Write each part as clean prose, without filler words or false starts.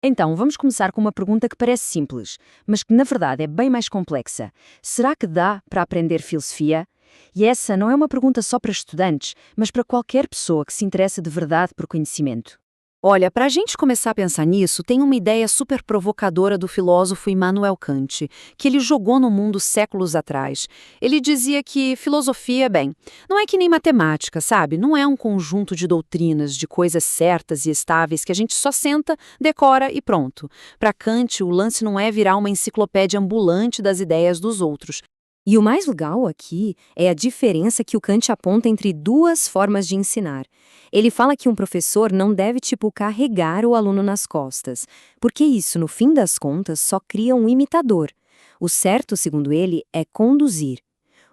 Então, vamos começar com uma pergunta que parece simples, mas que na verdade é bem mais complexa. Será que dá para aprender filosofia? E essa não é uma pergunta só para estudantes, mas para qualquer pessoa que se interessa de verdade por conhecimento. Olha, para a gente começar a pensar nisso, tem uma ideia super provocadora do filósofo Immanuel Kant, que ele jogou no mundo séculos atrás. Ele dizia que filosofia, bem, não é que nem matemática, sabe? Não é um conjunto de doutrinas, de coisas certas e estáveis que a gente só senta, decora e pronto. Para Kant, o lance não é virar uma enciclopédia ambulante das ideias dos outros. E o mais legal aqui é a diferença que o Kant aponta entre duas formas de ensinar. Ele fala que um professor não deve, carregar o aluno nas costas, porque isso, no fim das contas, só cria um imitador. O certo, segundo ele, é conduzir.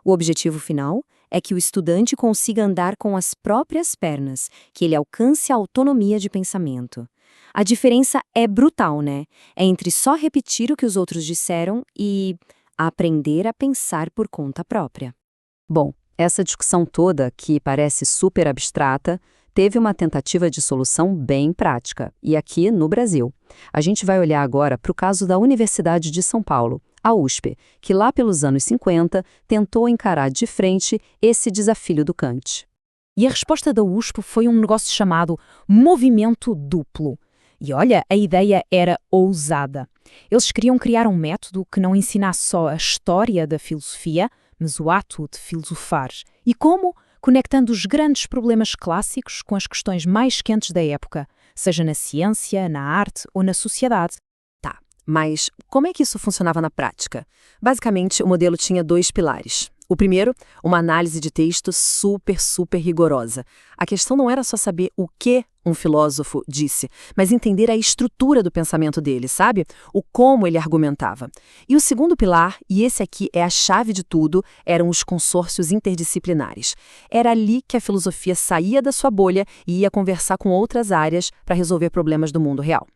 O objetivo final é que o estudante consiga andar com as próprias pernas, que ele alcance a autonomia de pensamento. A diferença é brutal, né? É entre só repetir o que os outros disseram e aprender a pensar por conta própria. Bom, essa discussão toda, que parece super abstrata, teve uma tentativa de solução bem prática, e aqui no Brasil. A gente vai olhar agora para o caso da Universidade de São Paulo, a USP, que lá pelos anos 50 tentou encarar de frente esse desafio do Kant. E a resposta da USP foi um negócio chamado movimento duplo. E olha, a ideia era ousada. Eles queriam criar um método que não ensinasse só a história da filosofia, mas o ato de filosofar. E como? Conectando os grandes problemas clássicos com as questões mais quentes da época, seja na ciência, na arte ou na sociedade. Tá, mas como é que isso funcionava na prática? Basicamente, o modelo tinha dois pilares. O primeiro, uma análise de texto super rigorosa. A questão não era só saber o que um filósofo disse, mas entender a estrutura do pensamento dele, sabe? O como ele argumentava. E o segundo pilar, e esse aqui é a chave de tudo, eram os consórcios interdisciplinares. Era ali que a filosofia saía da sua bolha e ia conversar com outras áreas para resolver problemas do mundo real.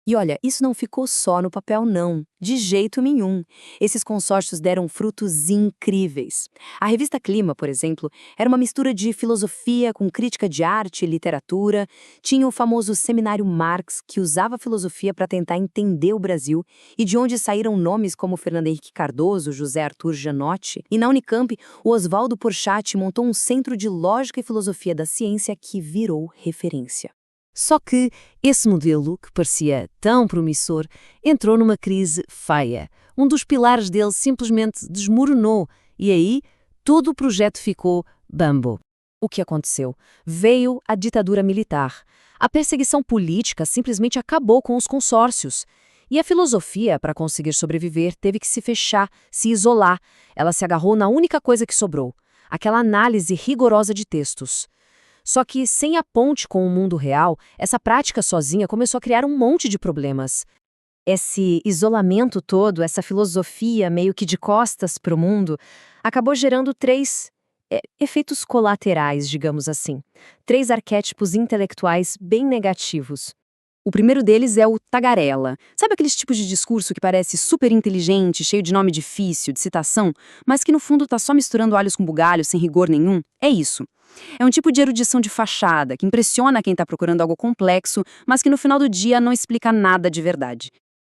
E olha, isso não ficou só no papel não, de jeito nenhum. Esses consórcios deram frutos incríveis. A revista Clima, por exemplo, era uma mistura de filosofia com crítica de arte e literatura, tinha o famoso Seminário Marx, que usava a filosofia para tentar entender o Brasil, e de onde saíram nomes como Fernando Henrique Cardoso, José Arthur Janotti, e na Unicamp, o Oswaldo Porchat montou um centro de lógica e filosofia da ciência que virou referência. Só que esse modelo, que parecia tão promissor, entrou numa crise feia. Um dos pilares dele simplesmente desmoronou e aí todo o projeto ficou bambo. O que aconteceu? Veio a ditadura militar. A perseguição política simplesmente acabou com os consórcios. E a filosofia, para conseguir sobreviver, teve que se fechar, se isolar. Ela se agarrou na única coisa que sobrou, aquela análise rigorosa de textos. Só que, sem a ponte com o mundo real, essa prática sozinha começou a criar um monte de problemas. Esse isolamento todo, essa filosofia meio que de costas para o mundo, acabou gerando três efeitos colaterais, digamos assim. Três arquétipos intelectuais bem negativos. O primeiro deles é o tagarela. Sabe aqueles tipos de discurso que parece super inteligente, cheio de nome difícil, de citação, mas que no fundo tá só misturando alhos com bugalhos, sem rigor nenhum? É isso. É um tipo de erudição de fachada, que impressiona quem está procurando algo complexo, mas que no final do dia não explica nada de verdade.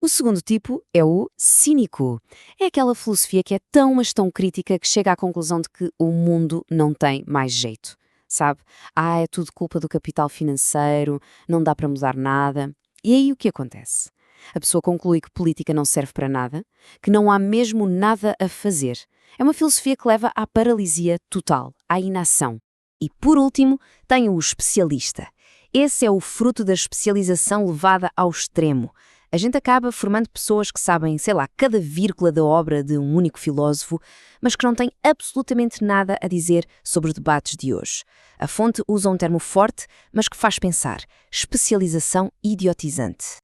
O segundo tipo é o cínico. É aquela filosofia que é tão, mas tão crítica que chega à conclusão de que o mundo não tem mais jeito. Sabe? É tudo culpa do capital financeiro, não dá para mudar nada. E aí o que acontece? A pessoa conclui que política não serve para nada, que não há mesmo nada a fazer. É uma filosofia que leva à paralisia total, à inação. E, por último, tem o especialista. Esse é o fruto da especialização levada ao extremo. A gente acaba formando pessoas que sabem, sei lá, cada vírgula da obra de um único filósofo, mas que não têm absolutamente nada a dizer sobre os debates de hoje. A fonte usa um termo forte, mas que faz pensar. Especialização idiotizante.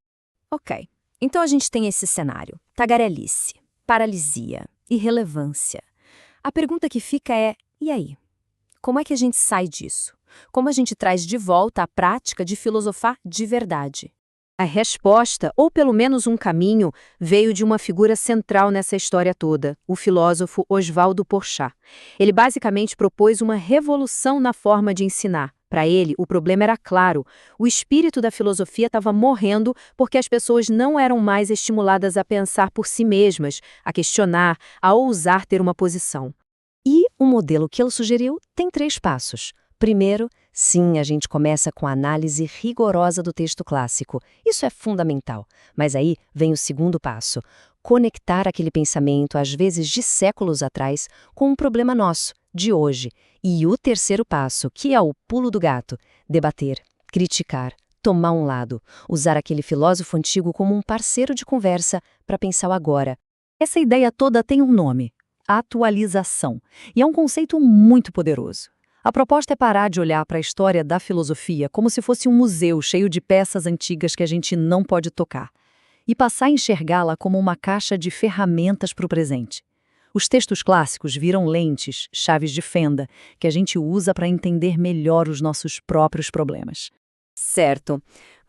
Ok, então a gente tem esse cenário. Tagarelice, paralisia, irrelevância. A pergunta que fica é, e aí? Como é que a gente sai disso? Como a gente traz de volta a prática de filosofar de verdade? A resposta, ou pelo menos um caminho, veio de uma figura central nessa história toda, o filósofo Oswaldo Porchat. Ele basicamente propôs uma revolução na forma de ensinar. Para ele, o problema era claro: o espírito da filosofia estava morrendo porque as pessoas não eram mais estimuladas a pensar por si mesmas, a questionar, a ousar ter uma posição. E o modelo que ele sugeriu tem 3 passos. Primeiro, sim, a gente começa com a análise rigorosa do texto clássico. Isso é fundamental. Mas aí vem o segundo passo: conectar aquele pensamento, às vezes de séculos atrás, com um problema nosso, de hoje. E o terceiro passo, que é o pulo do gato: debater, criticar, tomar um lado, usar aquele filósofo antigo como um parceiro de conversa para pensar o agora. Essa ideia toda tem um nome: atualização. E é um conceito muito poderoso. A proposta é parar de olhar para a história da filosofia como se fosse um museu cheio de peças antigas que a gente não pode tocar, e passar a enxergá-la como uma caixa de ferramentas para o presente. Os textos clássicos viram lentes, chaves de fenda, que a gente usa para entender melhor os nossos próprios problemas. Certo.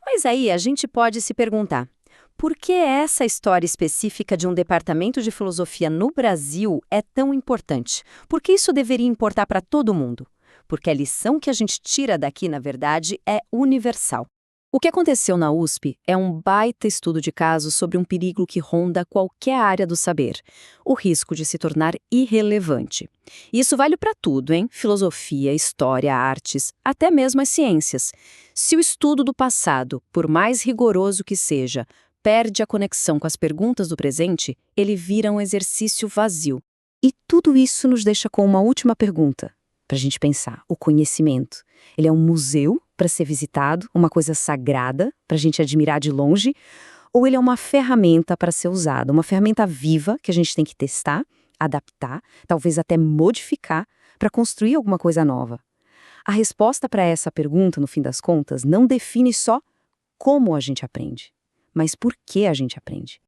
Mas aí a gente pode se perguntar: por que essa história específica de um departamento de filosofia no Brasil é tão importante? Por que isso deveria importar para todo mundo? Porque a lição que a gente tira daqui, na verdade, é universal. O que aconteceu na USP é um baita estudo de caso sobre um perigo que ronda qualquer área do saber: o risco de se tornar irrelevante. Isso vale para tudo, hein? Filosofia, história, artes, até mesmo as ciências. Se o estudo do passado, por mais rigoroso que seja, perde a conexão com as perguntas do presente, ele vira um exercício vazio. E tudo isso nos deixa com uma última pergunta para a gente pensar: o conhecimento, ele é um museu para ser visitado, uma coisa sagrada para a gente admirar de longe, ou ele é uma ferramenta para ser usada, uma ferramenta viva que a gente tem que testar, adaptar, talvez até modificar para construir alguma coisa nova? A resposta para essa pergunta, no fim das contas, não define só como a gente aprende, mas por que a gente aprende.